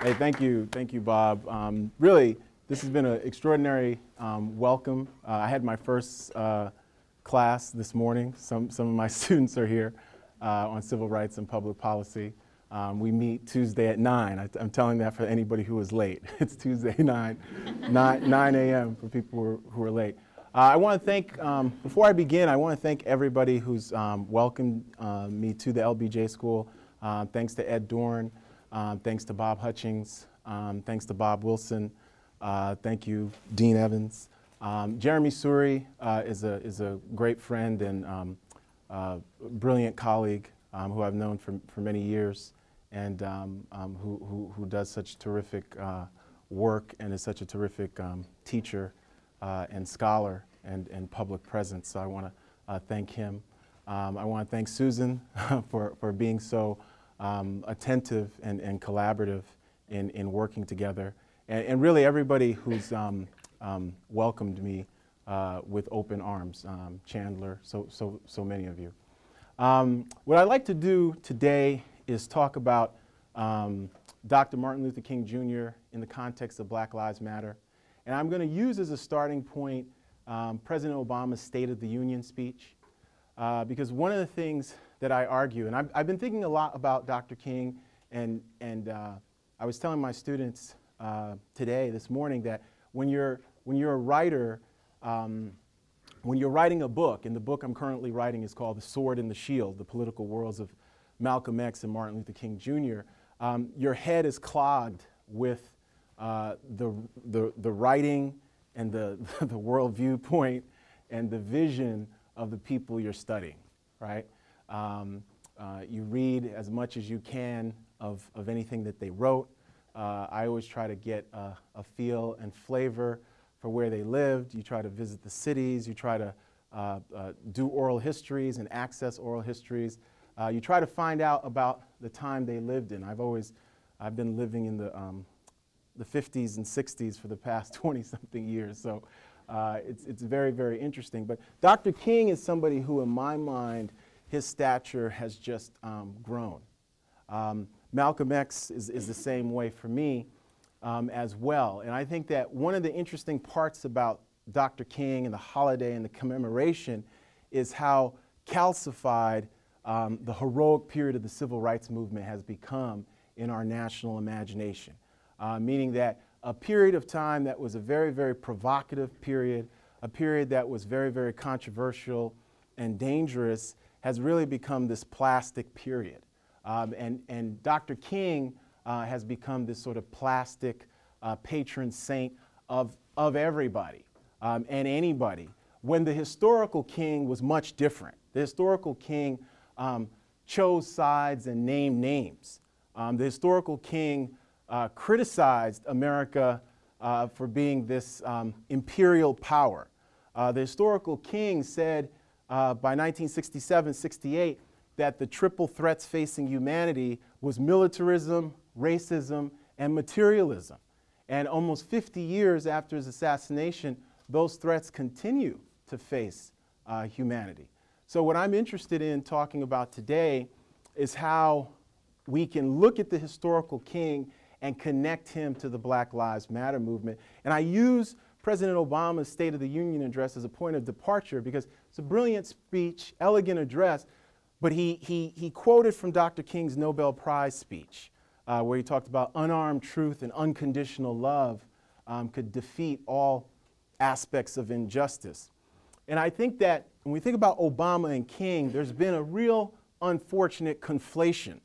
Hey, thank you, Bob. Really, this has been an extraordinary welcome. I had my first class this morning. Some of my students are here on civil rights and public policy. We meet Tuesday at 9. I'm telling that for anybody who is late. It's Tuesday 9 a.m. for people who are late. I want to thank, before I begin, I want to thank everybody who's welcomed me to the LBJ School. Thanks to Ed Dorn, thanks to Bob Hutchings, thanks to Bob Wilson, thank you, Dean Evans. Jeremy Suri is a great friend and brilliant colleague who I've known for many years, and who does such terrific work and is such a terrific teacher and scholar and public presence. So I want to thank him. I want to thank Susan for being so attentive and collaborative in working together, and really everybody who's welcomed me with open arms. Chandler, so many of you. What I'd like to do today is talk about Dr. Martin Luther King Jr. in the context of Black Lives Matter. And I'm going to use as a starting point President Obama's State of the Union speech, because one of the things that I argue, and I've been thinking a lot about Dr. King, and I was telling my students this morning, that when you're a writer, when you're writing a book, and the book I'm currently writing is called The Sword and the Shield, The Political Worlds of Malcolm X and Martin Luther King Jr., your head is clogged with the writing and the world viewpoint and the vision of the people you're studying, right? You read as much as you can of anything that they wrote. I always try to get a feel and flavor for where they lived. You try to visit the cities. You try to do oral histories and access oral histories. You try to find out about the time they lived in. I've been living in the 50s and 60s for the past 20-something years, so it's very, very interesting. But Dr. King is somebody who, in my mind, his stature has just grown. Malcolm X is the same way for me as well. And I think that one of the interesting parts about Dr. King and the holiday and the commemoration is how calcified the heroic period of the civil rights movement has become in our national imagination. Meaning that a period of time that was a very, very provocative period, a period that was very, very controversial and dangerous, has really become this plastic period. And Dr. King has become this sort of plastic patron saint of everybody and anybody, when the historical king was much different. The historical king chose sides and named names. The historical king criticized America for being this imperial power. The historical king said by 1967-68 that the triple threats facing humanity was militarism, racism, and materialism. And almost 50 years after his assassination, those threats continue to face humanity. So what I'm interested in talking about today is how we can look at the historical king and connect him to the Black Lives Matter movement. And I use President Obama's State of the Union address as a point of departure because it's a brilliant speech, elegant address, but he quoted from Dr. King's Nobel Prize speech, where he talked about unarmed truth and unconditional love could defeat all aspects of injustice. And I think that when we think about Obama and King, there's been a real unfortunate conflation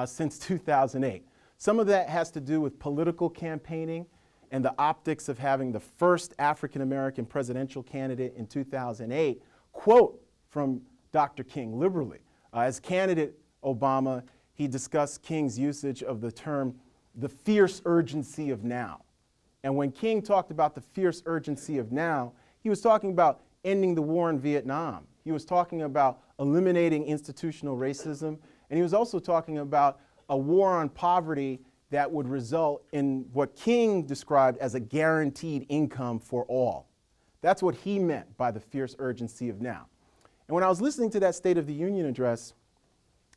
since 2008. Some of that has to do with political campaigning and the optics of having the first African-American presidential candidate in 2008 quote from Dr. King liberally. As candidate Obama, he discussed King's usage of the term, the fierce urgency of now. And when King talked about the fierce urgency of now, he was talking about ending the war in Vietnam. He was talking about eliminating institutional racism, and he was also talking about a war on poverty that would result in what King described as a guaranteed income for all. That's what he meant by the fierce urgency of now. And when I was listening to that State of the Union address,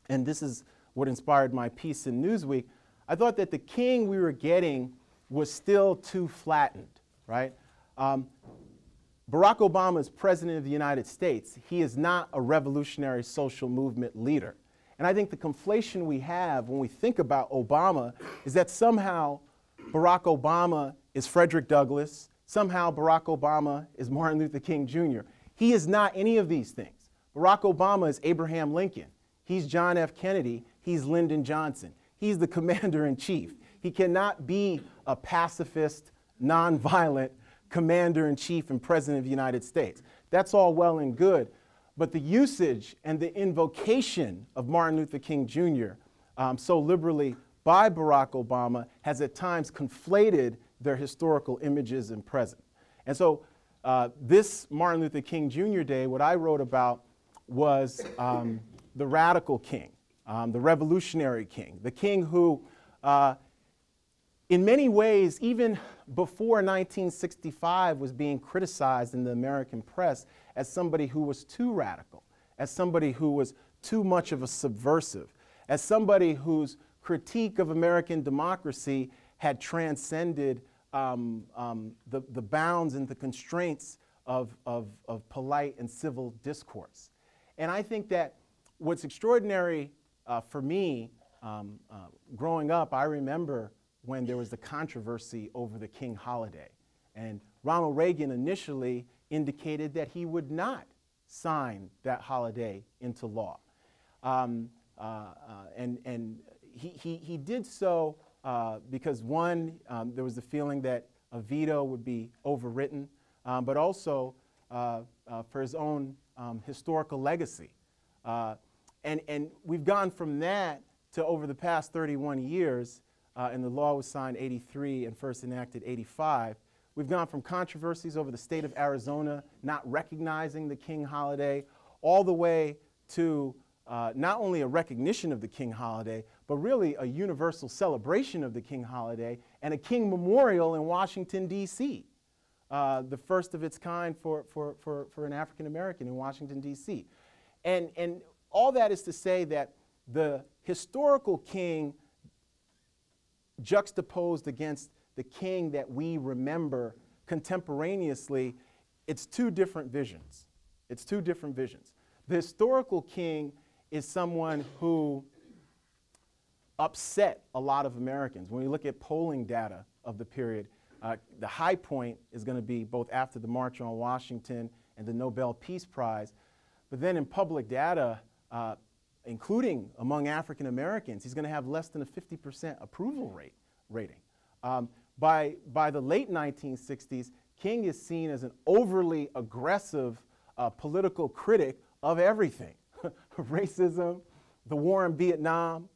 and this is what inspired my piece in Newsweek, I thought that the king we were getting was still too flattened, right? Barack Obama is president of the United States. He is not a revolutionary social movement leader. And I think the conflation we have when we think about Obama is that somehow Barack Obama is Frederick Douglass, somehow Barack Obama is Martin Luther King Jr. He is not any of these things. Barack Obama is Abraham Lincoln. He's John F. Kennedy. He's Lyndon Johnson. He's the commander-in-chief. He cannot be a pacifist, nonviolent commander-in-chief and president of the United States. That's all well and good, but the usage and the invocation of Martin Luther King Jr. So liberally by Barack Obama has at times conflated their historical images and present. And so this Martin Luther King Jr. Day, what I wrote about was the radical king, the revolutionary king, the king who in many ways, even before 1965, was being criticized in the American press as somebody who was too radical, as somebody who was too much of a subversive, as somebody whose critique of American democracy had transcended the bounds and the constraints of polite and civil discourse. And I think that what's extraordinary for me, growing up, I remember when there was the controversy over the King holiday. And Ronald Reagan initially indicated that he would not sign that holiday into law. And he did so because one, there was the feeling that a veto would be overwritten, but also for his own historical legacy. And we've gone from that to over the past 31 years, and the law was signed 83 and first enacted 85. We've gone from controversies over the state of Arizona not recognizing the King holiday all the way to not only a recognition of the King holiday, but really a universal celebration of the King holiday and a King memorial in Washington, D.C., the first of its kind for an African American in Washington, D.C. And all that is to say that the historical king juxtaposed against the king that we remember contemporaneously, it's two different visions. It's two different visions. The historical king is someone who upset a lot of Americans. When we look at polling data of the period, the high point is going to be both after the March on Washington and the Nobel Peace Prize. But then in public data, including among African Americans, he's going to have less than a 50% approval rating. By the late 1960s, King is seen as an overly aggressive political critic of everything. Racism, the war in Vietnam,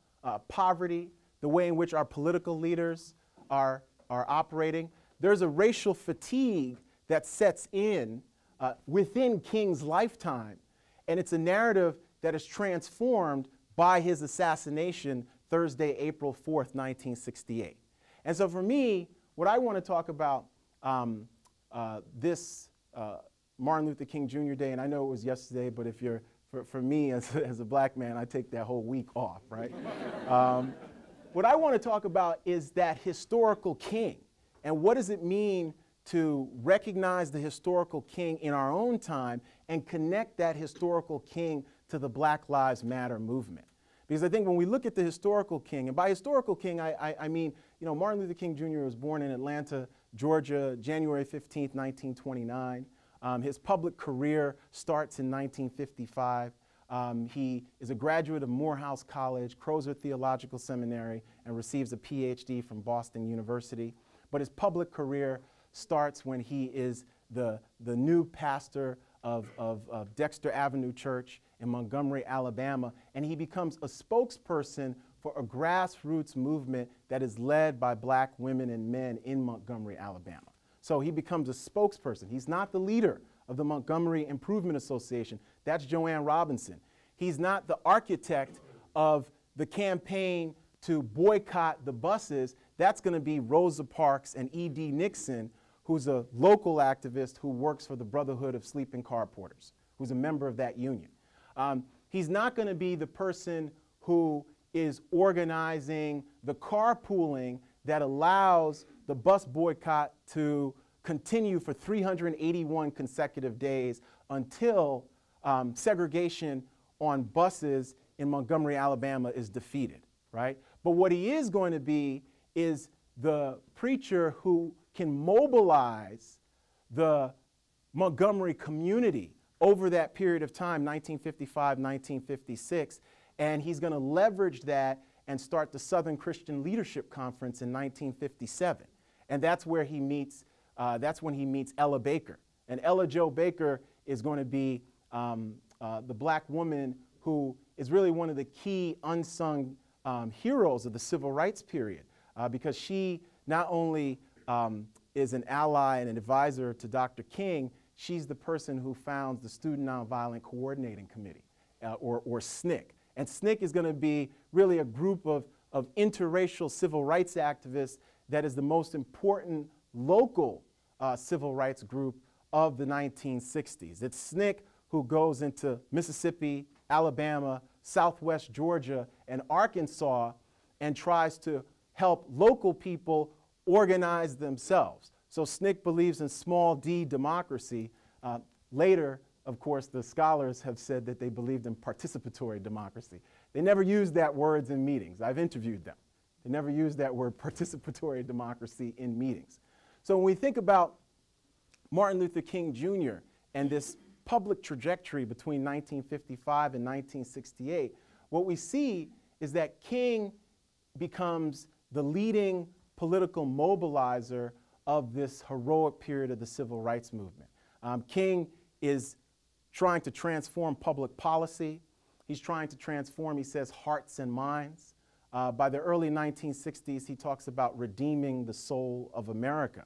poverty, the way in which our political leaders are operating. There's a racial fatigue that sets in within King's lifetime, and it's a narrative that is transformed by his assassination Thursday, April 4th, 1968. And so for me, what I want to talk about this Martin Luther King Jr. Day, and I know it was yesterday, but if you're, for me as a black man, I take that whole week off, right? What I want to talk about is that historical king, and what does it mean to recognize the historical king in our own time and connect that historical king to the Black Lives Matter movement. Because I think when we look at the historical king, and by historical king, I mean, you know, Martin Luther King Jr. was born in Atlanta, Georgia, January 15th, 1929. His public career starts in 1955. He is a graduate of Morehouse College, Crozer Theological Seminary, and receives a PhD from Boston University. But his public career starts when he is the new pastor of Dexter Avenue Church in Montgomery, Alabama, and he becomes a spokesperson for a grassroots movement that is led by black women and men in Montgomery, Alabama. So he becomes a spokesperson. He's not the leader of the Montgomery Improvement Association. That's Joanne Robinson. He's not the architect of the campaign to boycott the buses. That's going to be Rosa Parks and E.D. Nixon, who's a local activist who works for the Brotherhood of Sleeping Car Porters, who's a member of that union. He's not going to be the person who is organizing the carpooling that allows the bus boycott to continue for 381 consecutive days until segregation on buses in Montgomery, Alabama is defeated, right? But what he is going to be is the preacher who can mobilize the Montgomery community over that period of time, 1955, 1956, and he's going to leverage that and start the Southern Christian Leadership Conference in 1957. And that's where he meets, that's when he meets Ella Baker. And Ella Jo Baker is going to be the black woman who is really one of the key unsung heroes of the civil rights period, because she not only is an ally and an advisor to Dr. King, she's the person who founds the Student Nonviolent Coordinating Committee, or SNCC. And SNCC is going to be really a group of interracial civil rights activists that is the most important local civil rights group of the 1960s. It's SNCC who goes into Mississippi, Alabama, Southwest Georgia, and Arkansas and tries to help local people organize themselves. So SNCC believes in small d democracy. Later, of course, the scholars have said that they believed in participatory democracy. They never used that word in meetings. I've interviewed them. They never used that word participatory democracy in meetings. So when we think about Martin Luther King Jr. and this public trajectory between 1955 and 1968, what we see is that King becomes the leading political mobilizer of this heroic period of the civil rights movement. King is trying to transform public policy. He's trying to transform, he says, hearts and minds. By the early 1960s, he talks about redeeming the soul of America.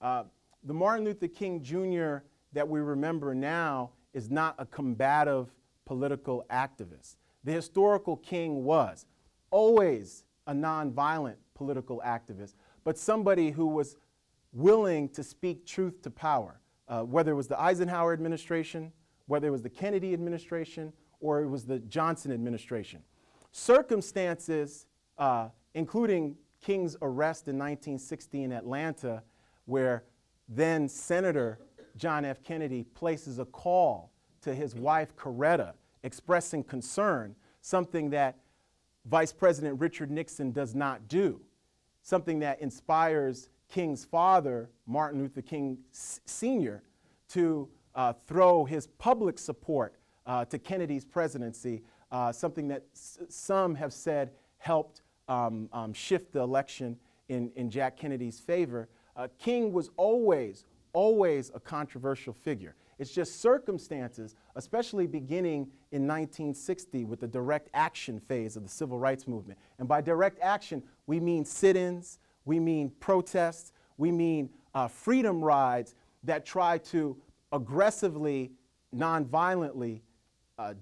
The Martin Luther King Jr. that we remember now is not a combative political activist. The historical King was always a nonviolent political activist, but somebody who was willing to speak truth to power, whether it was the Eisenhower administration, whether it was the Kennedy administration, or it was the Johnson administration. Circumstances, including King's arrest in 1960 in Atlanta, where then Senator John F. Kennedy places a call to his wife, Coretta, expressing concern, something that Vice President Richard Nixon does not do, something that inspires King's father, Martin Luther King Sr., to throw his public support to Kennedy's presidency, something that some have said helped shift the election in Jack Kennedy's favor. King was always a controversial figure. It's just circumstances, especially beginning in 1960 with the direct action phase of the civil rights movement. And by direct action, we mean sit-ins, we mean protests, we mean freedom rides that try to aggressively, non-violently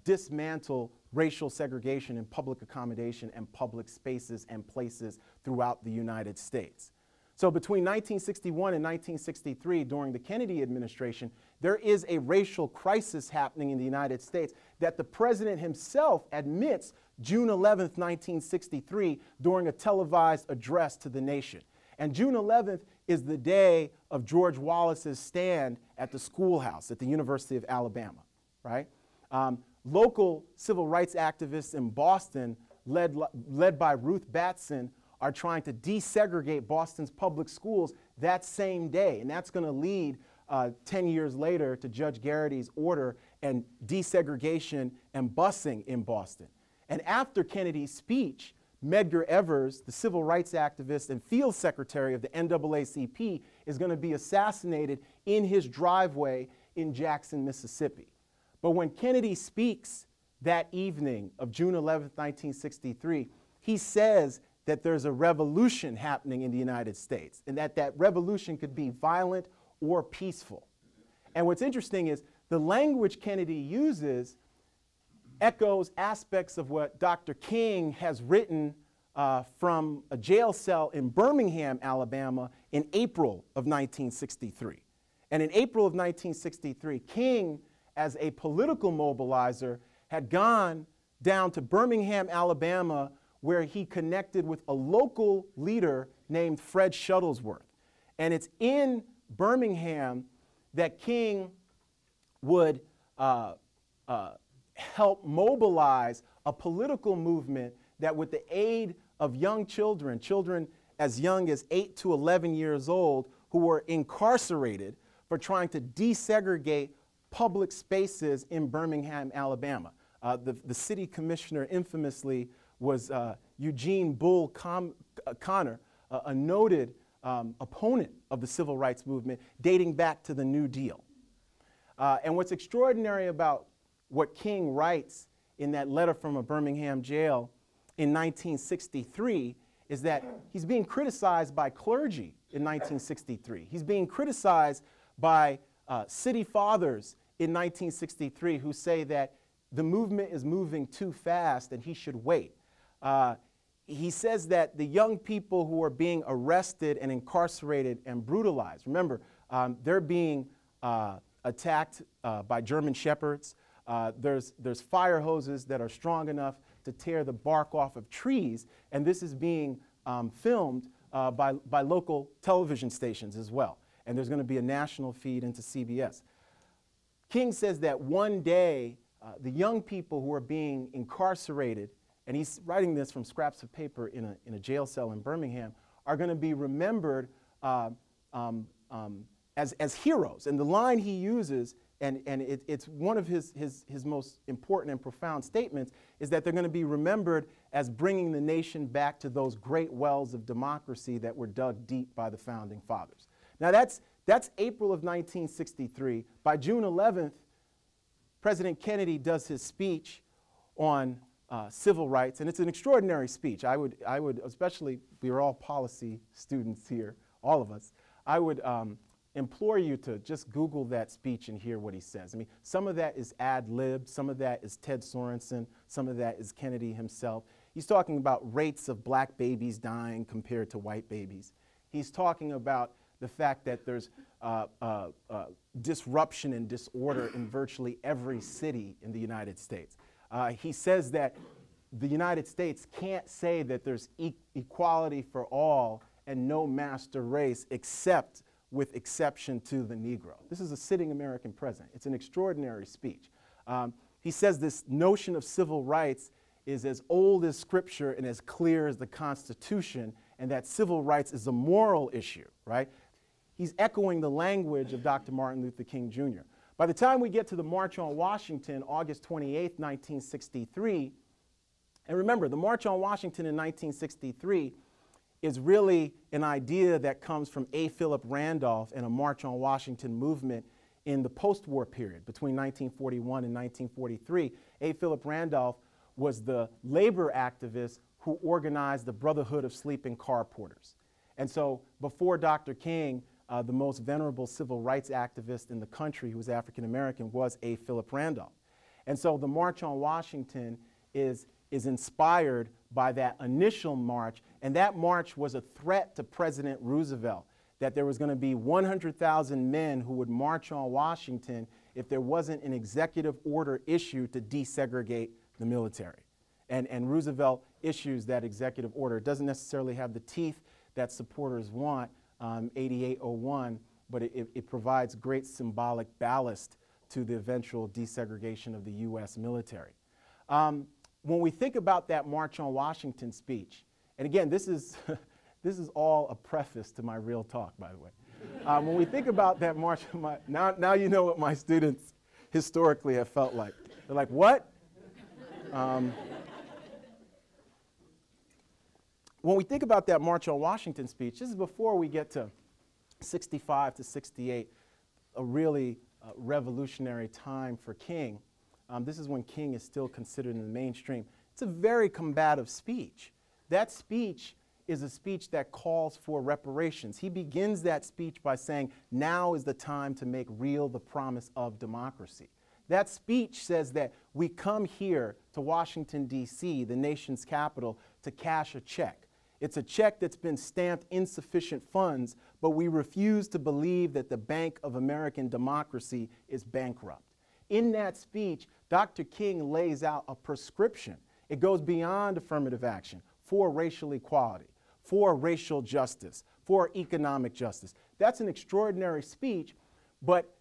dismantle racial segregation in public accommodation and public spaces and places throughout the United States. So between 1961 and 1963, during the Kennedy administration, there is a racial crisis happening in the United States that the president himself admits June 11th, 1963, during a televised address to the nation. And June 11th is the day of George Wallace's stand at the schoolhouse at the University of Alabama, right? Local civil rights activists in Boston, led by Ruth Batson, are trying to desegregate Boston's public schools that same day. And that's going to lead 10 years later to Judge Garrity's order and desegregation and busing in Boston. And after Kennedy's speech, Medgar Evers, the civil rights activist and field secretary of the NAACP, is going to be assassinated in his driveway in Jackson, Mississippi. But when Kennedy speaks that evening of June 11th, 1963, he says that there's a revolution happening in the United States and that revolution could be violent or peaceful. And what's interesting is the language Kennedy uses echoes aspects of what Dr. King has written from a jail cell in Birmingham, Alabama in April of 1963. And in April of 1963, King, as a political mobilizer, had gone down to Birmingham, Alabama, where he connected with a local leader named Fred Shuttlesworth. And it's in Birmingham that King would help mobilize a political movement that, with the aid of young children, children as young as 8 to 11 years old, who were incarcerated for trying to desegregate public spaces in Birmingham, Alabama. The city commissioner infamously was Eugene Bull Connor, a noted opponent of the civil rights movement dating back to the New Deal. And what's extraordinary about what King writes in that letter from a Birmingham jail in 1963 is that he's being criticized by clergy in 1963. He's being criticized by city fathers in 1963 who say that the movement is moving too fast and he should wait. He says that the young people who are being arrested and incarcerated and brutalized, remember, they're being attacked by German shepherds. There's fire hoses that are strong enough to tear the bark off of trees, and this is being filmed by local television stations as well. And there's going to be a national feed into CBS. King says that one day, the young people who are being incarcerated, and he's writing this from scraps of paper in a jail cell in Birmingham, are going to be remembered as heroes. And the line he uses, and it's one of his most important and profound statements, is that they're going to be remembered as bringing the nation back to those great wells of democracy that were dug deep by the founding fathers. Now that's April of 1963. By June 11th, President Kennedy does his speech on civil rights, and it's an extraordinary speech. I would, especially, we are all policy students here, all of us, I would implore you to just Google that speech and hear what he says. I mean, some of that is ad-lib, some of that is Ted Sorensen, some of that is Kennedy himself. He's talking about rates of black babies dying compared to white babies. He's talking about the fact that there's disruption and disorder in virtually every city in the United States. He says that the United States can't say that there's equality for all and no master race except with exception to the Negro. This is a sitting American president. It's an extraordinary speech. He says this notion of civil rights is as old as Scripture and as clear as the Constitution, and that civil rights is a moral issue, right? He's echoing the language of Dr. Martin Luther King Jr. By the time we get to the March on Washington, August 28, 1963, and remember, the March on Washington in 1963 is really an idea that comes from A. Philip Randolph and a March on Washington movement in the post-war period between 1941 and 1943. A. Philip Randolph was the labor activist who organized the Brotherhood of Sleeping Car Porters. And so before Dr. King, the most venerable civil rights activist in the country who was African American was A. Philip Randolph. And so the March on Washington is inspired by that initial march, and that march was a threat to President Roosevelt that there was going to be 100,000 men who would march on Washington if there wasn't an executive order issued to desegregate the military. And Roosevelt issues that executive order. It doesn't necessarily have the teeth that supporters want, 8801, but it provides great symbolic ballast to the eventual desegregation of the U.S. military. When we think about that March on Washington speech, and again, this is all a preface to my real talk, by the way. When we think about that march, now you know what my students historically have felt like. They're like, what? When we think about that March on Washington speech, this is before we get to 65 to 68, a really revolutionary time for King. This is when King is still considered in the mainstream. It's a very combative speech. That speech is a speech that calls for reparations. He begins that speech by saying, now is the time to make real the promise of democracy. That speech says that we come here to Washington, D.C., the nation's capital, to cash a check. It's a check that's been stamped insufficient funds, but we refuse to believe that the Bank of American Democracy is bankrupt. In that speech, Dr. King lays out a prescription. It goes beyond affirmative action for racial equality, for racial justice, for economic justice. That's an extraordinary speech, but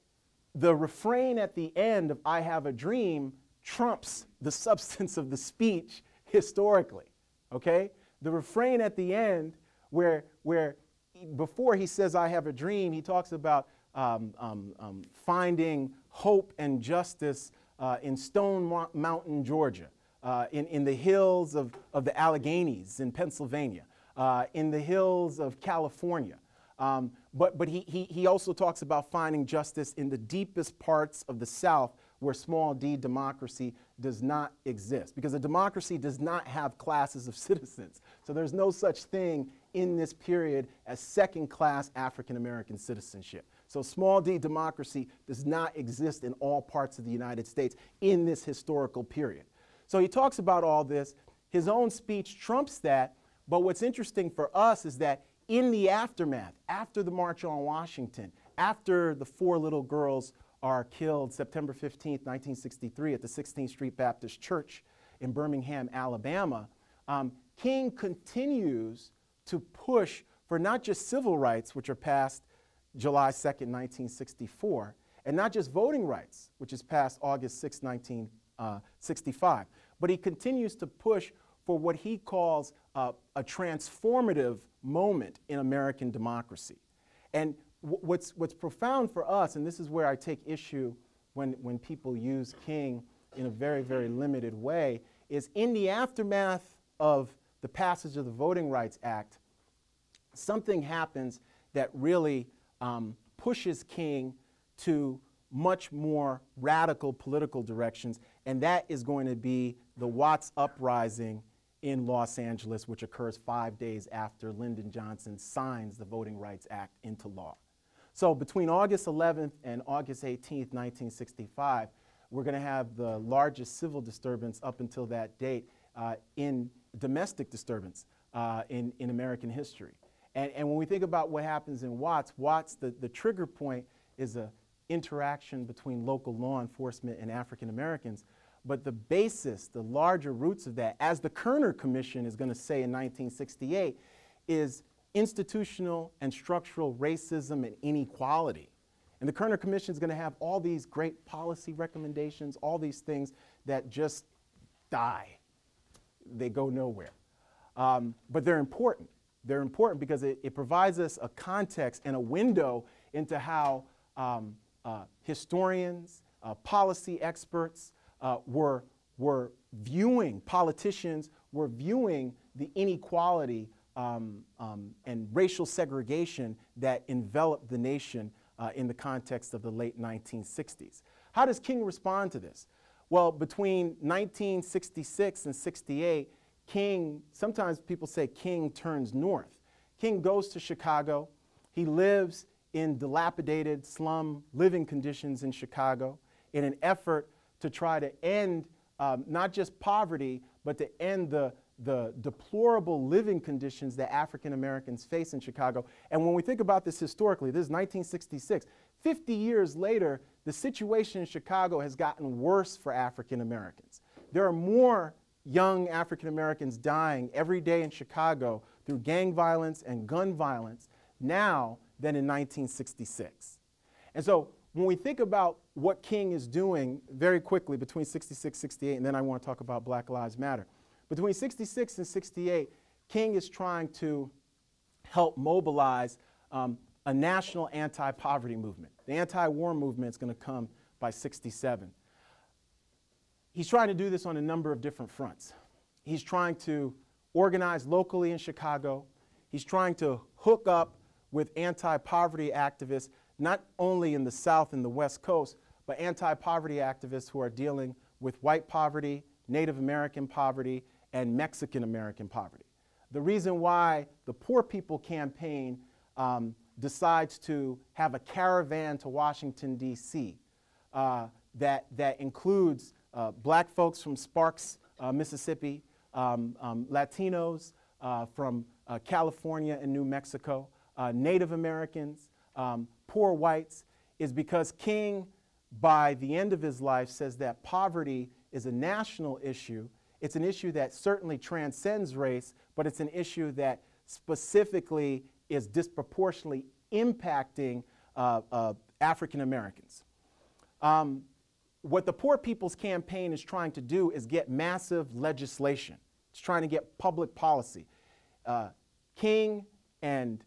the refrain at the end of "I have a dream" trumps the substance of the speech historically, okay? The refrain at the end where before he says "I have a dream," he talks about finding hope and justice in Stone Mountain, Georgia, in the hills of the Alleghenies in Pennsylvania, in the hills of California. But he also talks about finding justice in the deepest parts of the South where small d democracy does not exist, because a democracy does not have classes of citizens. So there's no such thing in this period as second-class African-American citizenship. So small d democracy does not exist in all parts of the United States in this historical period. So he talks about all this. His own speech trumps that, but what's interesting for us is that in the aftermath, after the March on Washington, after the 4 little girls are killed September 15th, 1963 at the 16th Street Baptist Church in Birmingham, Alabama, King continues to push for not just civil rights, which are passed July 2nd, 1964, and not just voting rights, which is passed August 6, 1965, but he continues to push for what he calls a transformative moment in American democracy. And what's profound for us, and this is where I take issue when people use King in a very, very limited way, is in the aftermath of the passage of the Voting Rights Act, something happens that really pushes King to much more radical political directions, and that is going to be the Watts Uprising in Los Angeles, which occurs 5 days after Lyndon Johnson signs the Voting Rights Act into law. So between August 11th and August 18th, 1965, we're going to have the largest civil disturbance up until that date in domestic disturbance in American history. And when we think about what happens in Watts, the trigger point is an interaction between local law enforcement and African Americans. But the basis, the larger roots of that, as the Kerner Commission is going to say in 1968, is institutional and structural racism and inequality. And the Kerner Commission is going to have all these great policy recommendations, all these things that just die. They go nowhere. But they're important. They're important because it provides us a context and a window into how historians, policy experts, politicians were viewing the inequality and racial segregation that enveloped the nation in the context of the late 1960s. How does King respond to this? Well, between 1966 and 68, King, sometimes people say King turns north. King goes to Chicago. He lives in dilapidated slum living conditions in Chicago in an effort to try to end not just poverty, but to end the deplorable living conditions that African Americans face in Chicago. And when we think about this historically, this is 1966. 50 years later, the situation in Chicago has gotten worse for African Americans. There are more young African Americans dying every day in Chicago through gang violence and gun violence now than in 1966. And so when we think about what King is doing very quickly between 66 and 68, and then I want to talk about Black Lives Matter. Between 66 and 68, King is trying to help mobilize a national anti-poverty movement. The anti-war movement is going to come by 67. He's trying to do this on a number of different fronts. He's trying to organize locally in Chicago. He's trying to hook up with anti-poverty activists, not only in the South and the West Coast, but anti-poverty activists who are dealing with white poverty, Native American poverty, and Mexican American poverty. The reason why the Poor People Campaign decides to have a caravan to Washington, D.C. that includes black folks from Sparks, Mississippi, Latinos from California and New Mexico, Native Americans, poor whites, is because King, by the end of his life, says that poverty is a national issue. It's an issue that certainly transcends race, but it's an issue that specifically is disproportionately impacting African Americans. What the Poor People's Campaign is trying to do is get massive legislation. It's trying to get public policy. King and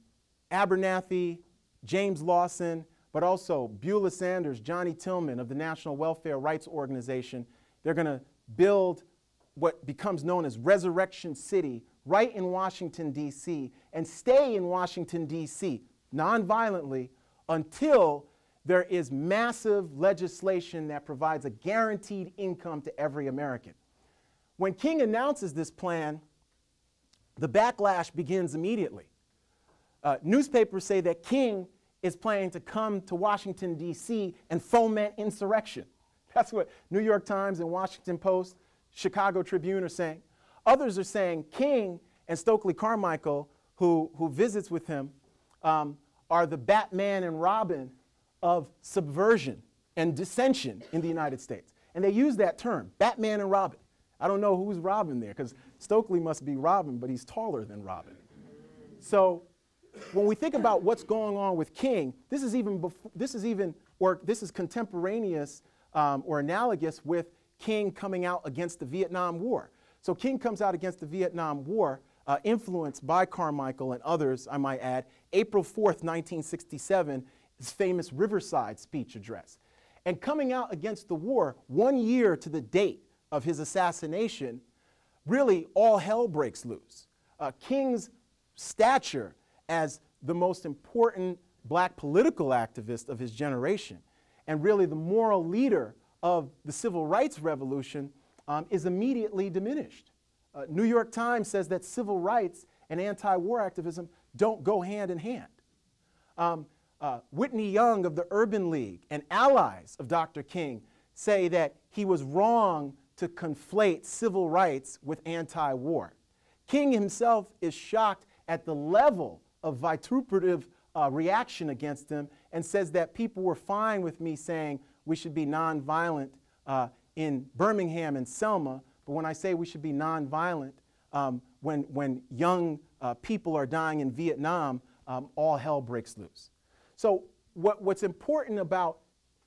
Abernathy, James Lawson, but also Beulah Sanders, Johnny Tillman of the National Welfare Rights Organization, they're going to build what becomes known as Resurrection City right in Washington, D.C., and stay in Washington, D.C., nonviolently, until there is massive legislation that provides a guaranteed income to every American. When King announces this plan, the backlash begins immediately. Newspapers say that King is planning to come to Washington, D.C. and foment insurrection. That's what New York Times and Washington Post, Chicago Tribune are saying. Others are saying King and Stokely Carmichael, who visits with him, are the Batman and Robin of subversion and dissension in the United States. And they use that term, Batman and Robin. I don't know who's Robin there, because Stokely must be Robin, but he's taller than Robin. So when we think about what's going on with King, this is contemporaneous or analogous with King coming out against the Vietnam War. So King comes out against the Vietnam War, influenced by Carmichael and others, I might add, April 4th, 1967, his famous Riverside speech address. And coming out against the war 1 year to the date of his assassination, really all hell breaks loose. King's stature as the most important black political activist of his generation, and really the moral leader of the civil rights revolution, is immediately diminished. New York Times says that civil rights and anti-war activism don't go hand in hand. Whitney Young of the Urban League and allies of Dr. King say that he was wrong to conflate civil rights with anti-war. King himself is shocked at the level of vituperative reaction against him and says that people were fine with me saying we should be nonviolent in Birmingham and Selma, but when I say we should be nonviolent, when young people are dying in Vietnam, all hell breaks loose. So what's important about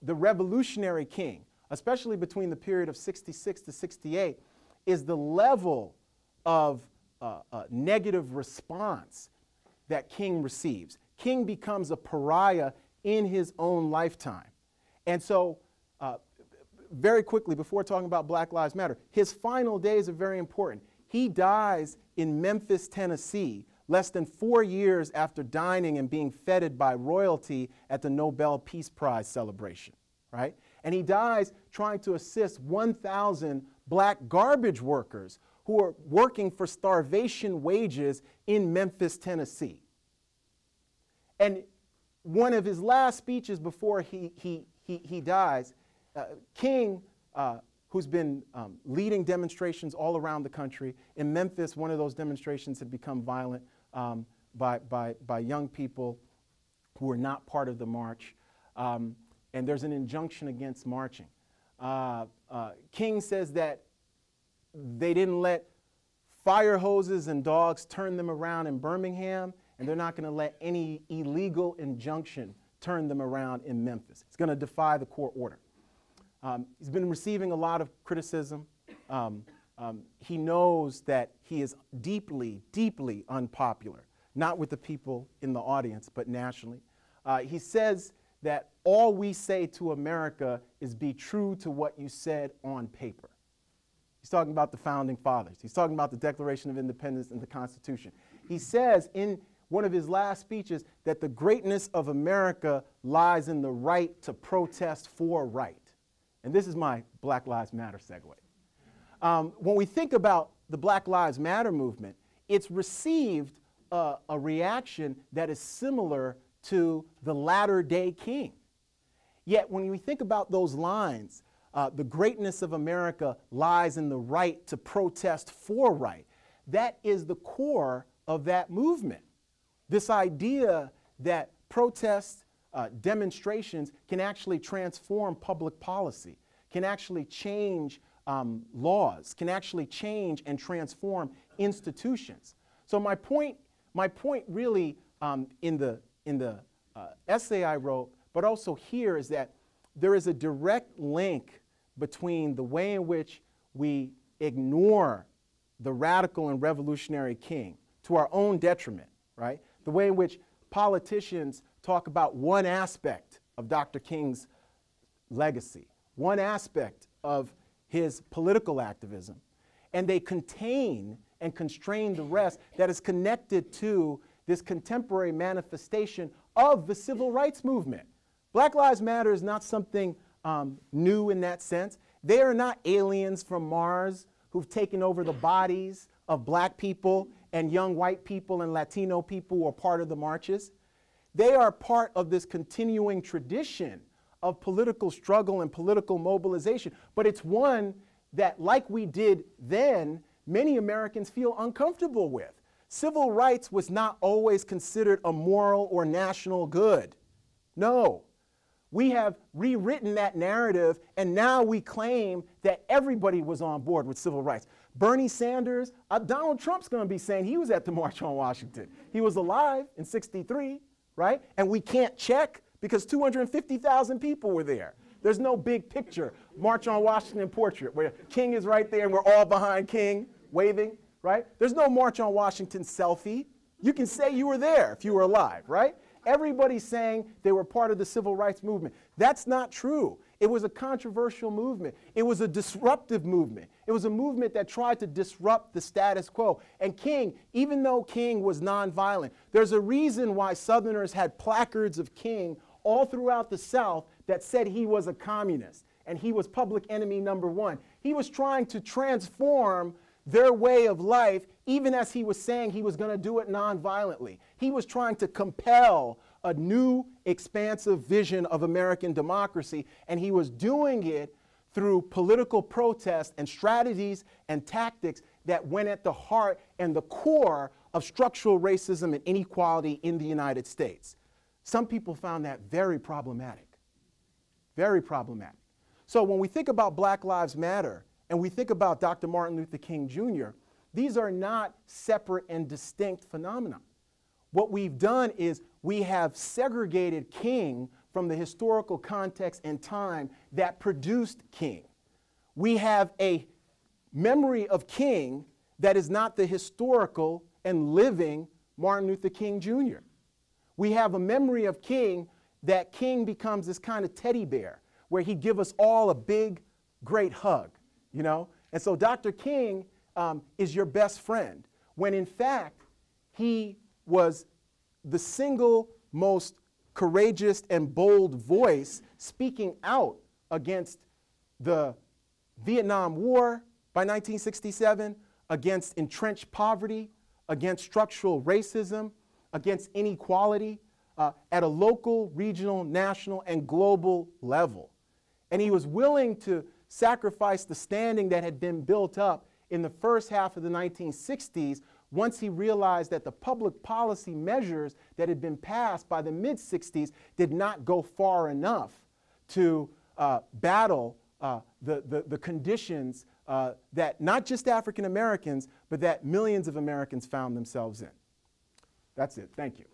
the Revolutionary King, especially between the period of 66 to 68, is the level of negative response that King receives. King becomes a pariah in his own lifetime. And so very quickly, before talking about Black Lives Matter, his final days are very important. He dies in Memphis, Tennessee, less than 4 years after dining and being feted by royalty at the Nobel Peace Prize celebration, right? And he dies trying to assist 1,000 black garbage workers who are working for starvation wages in Memphis, Tennessee. And one of his last speeches before he dies, King, who's been leading demonstrations all around the country. In Memphis, one of those demonstrations had become violent by young people who were not part of the march. And there's an injunction against marching. King says that they didn't let fire hoses and dogs turn them around in Birmingham, and they're not going to let any illegal injunction turn them around in Memphis. It's going to defy the court order. He's been receiving a lot of criticism. He knows that he is deeply, deeply unpopular, not with the people in the audience, but nationally. He says that all we say to America is be true to what you said on paper. He's talking about the Founding Fathers. He's talking about the Declaration of Independence and the Constitution. He says in one of his last speeches that the greatness of America lies in the right to protest for right. And this is my Black Lives Matter segue. When we think about the Black Lives Matter movement, it's received a reaction that is similar to the latter-day King. Yet when we think about those lines, the greatness of America lies in the right to protest for right. That is the core of that movement. This idea that protests, demonstrations can actually transform public policy, can actually change laws, can actually change and transform institutions. So my point really in the essay I wrote, but also here, is that there is a direct link between the way in which we ignore the radical and revolutionary king to our own detriment, right? The way in which politicians talk about one aspect of Dr. King's legacy, one aspect of his political activism, and they contain and constrain the rest that is connected to this contemporary manifestation of the civil rights movement. Black Lives Matter is not something new in that sense. They are not aliens from Mars who've taken over the bodies of black people and young white people and Latino people who are part of the marches. They are part of this continuing tradition of political struggle and political mobilization. But it's one that, like we did then, many Americans feel uncomfortable with. Civil rights was not always considered a moral or national good. No. We have rewritten that narrative, and now we claim that everybody was on board with civil rights. Bernie Sanders, Donald Trump's going to be saying he was at the March on Washington. He was alive in '63, right? And we can't check because 250,000 people were there. There's no big picture March on Washington portrait where King is right there and we're all behind King waving, right? There's no March on Washington selfie. You can say you were there if you were alive, right? Everybody's saying they were part of the civil rights movement. That's not true. It was a controversial movement. It was a disruptive movement. It was a movement that tried to disrupt the status quo. And King, even though King was nonviolent, there's a reason why Southerners had placards of King all throughout the South that said he was a communist and he was public enemy #1. He was trying to transform their way of life, even as he was saying he was going to do it nonviolently. He was trying to compel a new, expansive vision of American democracy, and he was doing it through political protest and strategies and tactics that went at the heart and the core of structural racism and inequality in the United States. Some people found that very problematic, very problematic. So when we think about Black Lives Matter, and we think about Dr. Martin Luther King Jr., these are not separate and distinct phenomena. What we've done is we have segregated King from the historical context and time that produced King. We have a memory of King that is not the historical and living Martin Luther King Jr. We have a memory of King that King becomes this kind of teddy bear where he'd give us all a big, great hug. You know? And so Dr. King is your best friend, when in fact, he was the single most courageous and bold voice speaking out against the Vietnam War by 1967, against entrenched poverty, against structural racism, against inequality at a local, regional, national, and global level. And he was willing to sacrifice the standing that had been built up in the first half of the 1960s once he realized that the public policy measures that had been passed by the mid-60s did not go far enough to battle the conditions that not just African Americans, but that millions of Americans found themselves in. That's it. Thank you.